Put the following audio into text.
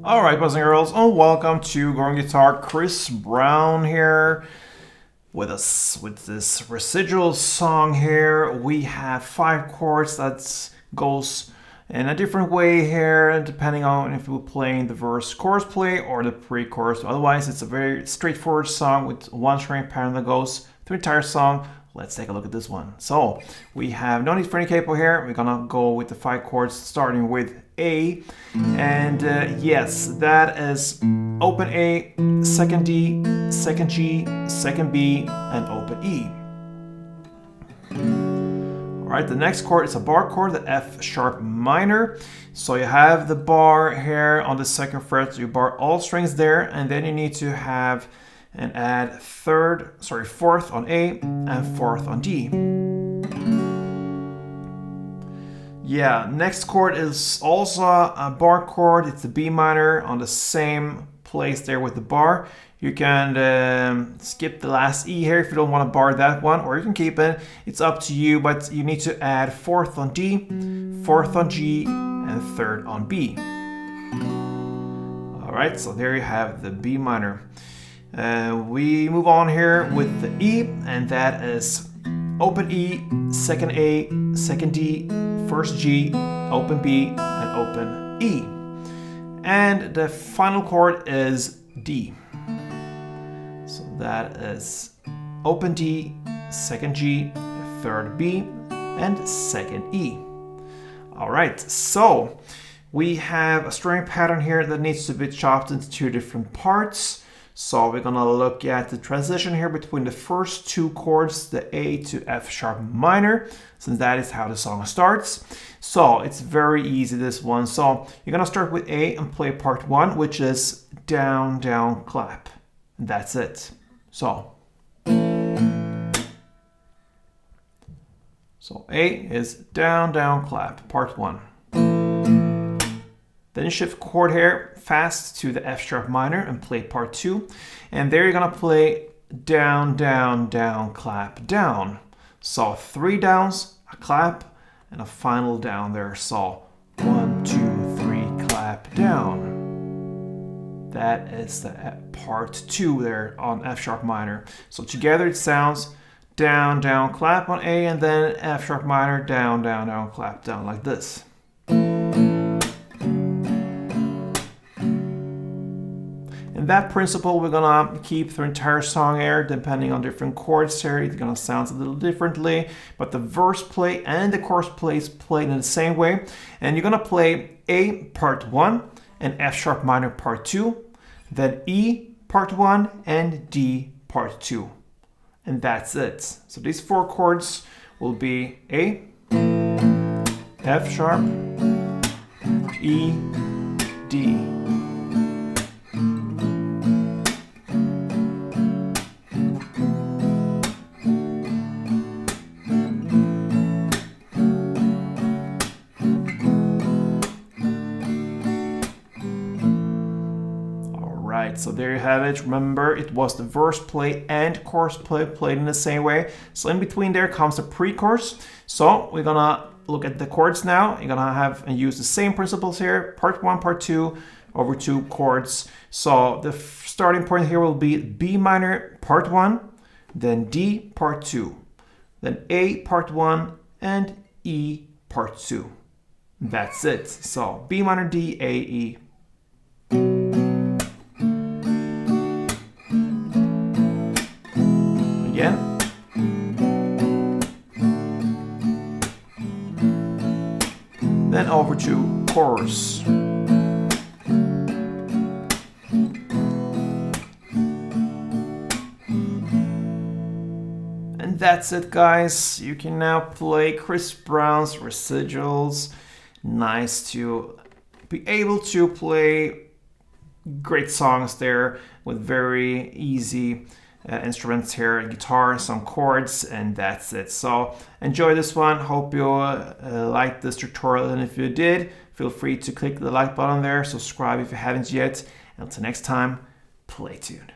Alright, boys and girls, and welcome to Growing Guitar. Chris Brown here with us with this Residuals song here. We have 5 chords that goes in a different way here, depending on if we're playing the verse chorus play or the pre-chorus. Otherwise, it's a very straightforward song with one string pattern that goes through the entire song. Let's take a look at this one. So we have no need for any capo here. We're gonna go with the 5 chords, starting with A, and yes, that is open A, second D, second G, second B, and open E. All right, the next chord is a bar chord, the F sharp minor. So you have the bar here on the second fret. You bar all strings there, and then you need to have and add fourth on A and fourth on D. Yeah, next chord is also a bar chord. It's the B minor on the same place there with the bar. You can skip the last E here if you don't want to bar that one, or you can keep it. It's up to you, but you need to add fourth on D, fourth on G, and third on B. All right, so there you have the B minor. We move on here with the E, and that is open E, second A, second D, first G, open B, and open E. And the final chord is D. So that is open D, second G, third B, and second E. All right, so we have a string pattern here that needs to be chopped into 2 different parts. So we're gonna look at the transition here between the first 2 chords, the A to F sharp minor, since that is how the song starts. So it's very easy, this one. So you're gonna start with A and play part 1, which is down, down, clap. And that's it. So A is down, down, clap, part 1. Then you shift chord here fast to the F sharp minor and play part 2. And there you're gonna play down, down, down, clap, down. So 3 downs, a clap, and a final down there. So 1, 2, 3, clap, down. That is the part 2 there on F sharp minor. So together it sounds down, down, clap on A, and then F sharp minor, down, down, down, clap, down, like this. And that principle we're gonna keep through entire song here, depending on different chords here. It's gonna sound a little differently, but the verse play and the chorus play is played in the same way. And you're gonna play A part 1 and F sharp minor part 2, then E part 1 and D part 2. And that's it. So these 4 chords will be A, F sharp, E, D. So there you have it. Remember, it was the verse play and chorus play played in the same way. So in between there comes the pre-chorus. So we're gonna look at the chords now. You're gonna have and use the same principles here. Part 1, part 2, over 2 chords. So the starting point here will be B minor part 1, then D part 2, then A part 1, and E part 2. That's it. So B minor, D, A, E. Again. Then over to chorus. And that's it, guys. You can now play Chris Brown's Residuals. Nice to be able to play great songs there with very easy instruments here, guitar, some chords, and that's it. So enjoy this one. Hope you liked this tutorial, and if you did, feel free to click the like button there, subscribe if you haven't yet. Until next time, play tuned.